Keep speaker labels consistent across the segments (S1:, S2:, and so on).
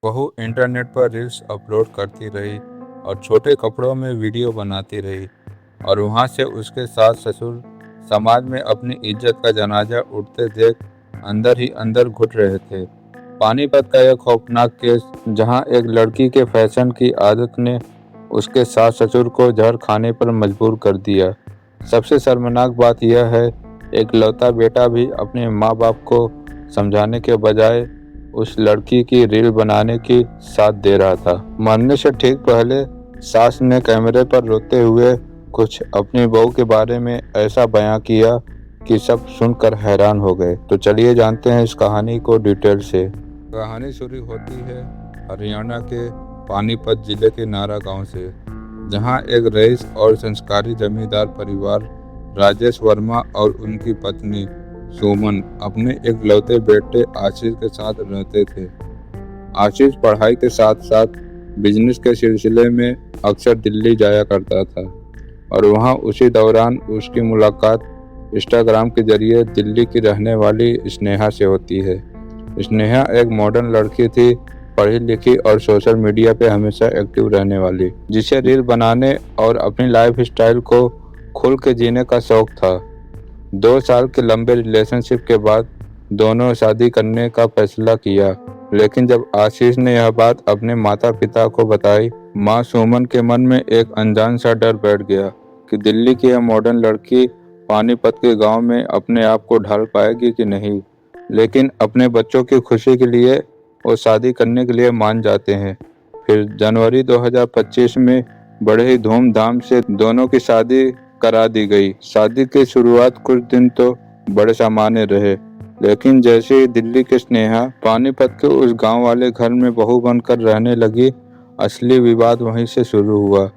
S1: बहू इंटरनेट पर reels upload करती रही और छोटे कपड़ों में वीडियो बनाती रही और वहां से उसके सास ससुर समाज में अपनी इज्जत का जनाजा उठते देख अंदर ही अंदर घुट रहे थे। पानीपत का एक खौफनाक केस जहां एक लड़की के फैशन की आदत ने उसके सास ससुर को जहर खाने पर मजबूर कर दिया। सबसे शर्मनाक बात यह है, एक लौता बेटा भी अपने माँ बाप को समझाने के बजाय उस लड़की की रील बनाने की साथ दे रहा था। मरने से ठीक पहले सास ने कैमरे पर रोते हुए कुछ अपनी बहू के बारे में ऐसा बयां किया कि सब सुनकर हैरान हो गए। तो चलिए जानते हैं इस कहानी को डिटेल से। कहानी शुरू होती है हरियाणा के पानीपत जिले के नारा गांव से, जहां एक रईस और संस्कारी जमींदार परिवार राजेश वर्मा और उनकी पत्नी सुमन अपने इकलौते बेटे आशीष के साथ रहते थे। आशीष पढ़ाई के साथ साथ बिजनेस के सिलसिले में अक्सर दिल्ली जाया करता था और वहां उसी दौरान उसकी मुलाकात इंस्टाग्राम के जरिए दिल्ली की रहने वाली स्नेहा से होती है। स्नेहा एक मॉडर्न लड़की थी, पढ़ी लिखी और सोशल मीडिया पे हमेशा एक्टिव रहने वाली, जिसे रील बनाने और अपनी लाइफ स्टाइल को खुल के जीने का शौक था। 2 साल के लंबे रिलेशनशिप के बाद दोनों शादी करने का फैसला किया, लेकिन जब आशीष ने यह बात अपने माता पिता को बताई, माँ सुमन के मन में एक अनजान सा डर बैठ गया कि दिल्ली की यह मॉडर्न लड़की पानीपत के गांव में अपने आप को ढाल पाएगी कि नहीं। लेकिन अपने बच्चों की खुशी के लिए वो शादी करने के लिए मान जाते हैं। फिर जनवरी 2025 में बड़े ही धूमधाम से दोनों की शादी करा दी गई। शादी की शुरुआत कुछ दिन तो बड़े सामान्य रहे, लेकिन जैसे ही दिल्ली के स्नेहा पानीपत के उस गांव वाले घर में बहू बनकर रहने लगी, असली विवाद वहीं से शुरू हुआ।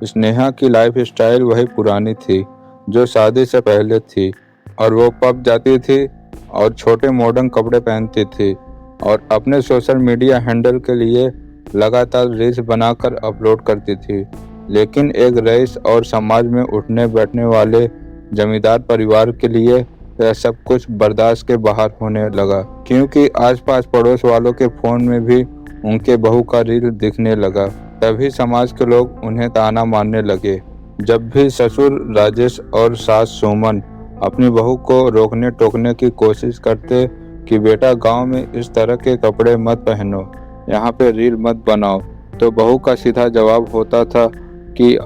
S1: स्नेहा की लाइफ स्टाइल वही पुरानी थी जो शादी से पहले थी, और वो पब जाती थी और छोटे मॉडर्न कपड़े पहनती थी और अपने सोशल मीडिया हैंडल के लिए लगातार रील्स बनाकर अपलोड करती थी। लेकिन एक रईस और समाज में उठने बैठने वाले जमींदार परिवार के लिए यह सब कुछ बर्दाश्त के बाहर होने लगा, क्योंकि आसपास पड़ोस वालों के फोन में भी उनके बहू का रील दिखने लगा। तभी समाज के लोग उन्हें ताना मारने लगे। जब भी ससुर राजेश और सास सुमन अपनी बहू को रोकने टोकने की कोशिश करते कि बेटा गांव में इस तरह के कपड़े मत पहनो, यहाँ पे रील मत बनाओ, तो बहू का सीधा जवाब होता था कि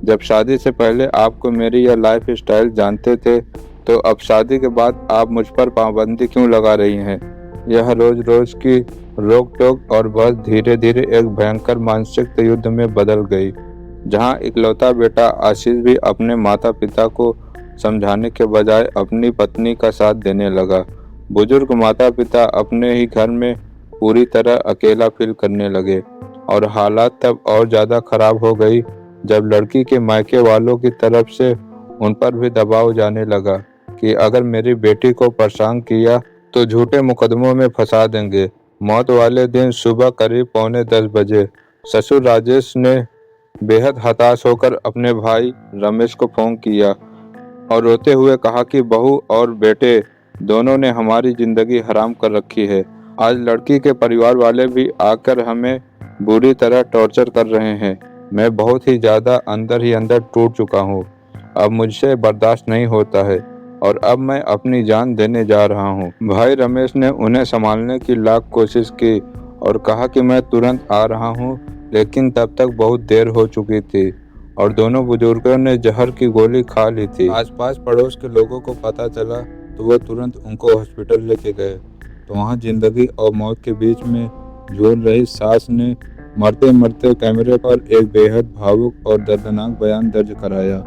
S1: जब शादी से पहले आपको मेरी यह लाइफ स्टाइल जानते थे, तो अब शादी के बाद आप मुझ पर पाबंदी क्यों लगा रही हैं। यह रोज रोज की रोक टोक और बस धीरे धीरे एक भयंकर मानसिक युद्ध में बदल गई, जहां इकलौता बेटा आशीष भी अपने माता पिता को समझाने के बजाय अपनी पत्नी का साथ देने लगा। बुजुर्ग माता पिता अपने ही घर में पूरी तरह अकेला फील करने लगे और हालात तब और ज़्यादा खराब हो गई जब लड़की के मायके वालों की तरफ से उन पर भी दबाव जाने लगा कि अगर मेरी बेटी को परेशान किया तो झूठे मुकदमों में फंसा देंगे। मौत वाले दिन सुबह करीब 9:45 बजे ससुर राजेश ने बेहद हताश होकर अपने भाई रमेश को फोन किया और रोते हुए कहा कि बहू और बेटे दोनों ने हमारी जिंदगी हराम कर रखी है। आज लड़की के परिवार वाले भी आकर हमें बुरी तरह टॉर्चर कर रहे हैं। मैं बहुत ही ज़्यादा अंदर ही अंदर टूट चुका हूँ। अब मुझसे बर्दाश्त नहीं होता है और अब मैं अपनी जान देने जा रहा हूँ। भाई रमेश ने उन्हें संभालने की लाख कोशिश की और कहा कि मैं तुरंत आ रहा हूँ, लेकिन तब तक बहुत देर हो चुकी थी और दोनों बुजुर्गों ने जहर की गोली खा ली थी। आसपास पड़ोस के लोगों को पता चला तो वो तुरंत उनको हॉस्पिटल लेके गए, तो वहाँ जिंदगी और मौत के बीच में झूल रही सास ने मरते मरते कैमरे पर एक बेहद भावुक और दर्दनाक बयान दर्ज कराया।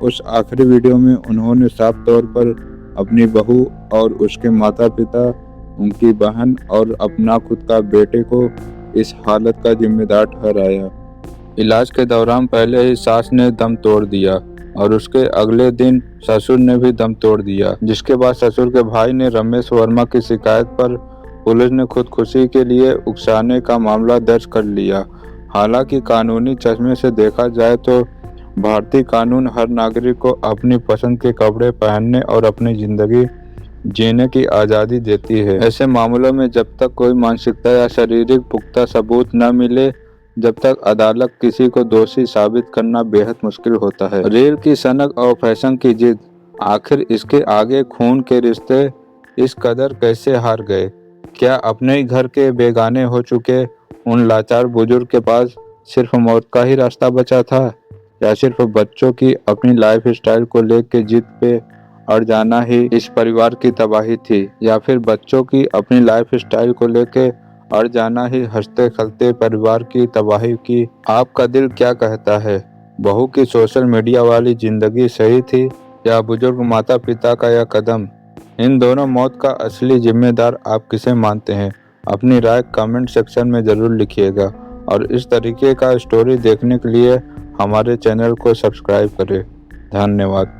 S1: उस आखिरी वीडियो में उन्होंने साफ तौर पर अपनी बहू और उसके माता पिता, उनकी बहन और अपना खुद का बेटे को इस हालत का जिम्मेदार ठहराया। इलाज के दौरान पहले ही सास ने दम तोड़ दिया और उसके अगले दिन ससुर ने भी दम तोड़ दिया, जिसके बाद ससुर के भाई ने रमेश वर्मा की शिकायत पर पुलिस ने खुदकुशी के लिए उकसाने का मामला दर्ज कर लिया। हालांकि कानूनी चश्मे से देखा जाए तो भारतीय कानून हर नागरिक को अपनी पसंद के कपड़े पहनने और अपनी जिंदगी जीने की आज़ादी देती है। ऐसे मामलों में जब तक कोई मानसिकता या शारीरिक पुख्ता सबूत न मिले, जब तक अदालत किसी को दोषी साबित करना बेहद मुश्किल होता है। रील की सनक और फैशन की जिद, आखिर इसके आगे खून के रिश्ते इस कदर कैसे हार गए? क्या अपने ही घर के बेगाने हो चुके उन लाचार बुजुर्ग के पास सिर्फ मौत का ही रास्ता बचा था, या सिर्फ बच्चों की अपनी लाइफ स्टाइल को लेकर जिद पे अड़ जाना ही इस परिवार की तबाही थी, या फिर बच्चों की अपनी लाइफ स्टाइल को लेकर अड़ जाना ही हंसते खेलते परिवार की तबाही की? आपका दिल क्या कहता है? बहू की सोशल मीडिया वाली जिंदगी सही थी, या बुजुर्ग माता पिता का यह कदम? इन दोनों मौत का असली जिम्मेदार आप किसे मानते हैं? अपनी राय कमेंट सेक्शन में ज़रूर लिखिएगा, और इस तरीके का स्टोरी देखने के लिए हमारे चैनल को सब्सक्राइब करें। धन्यवाद।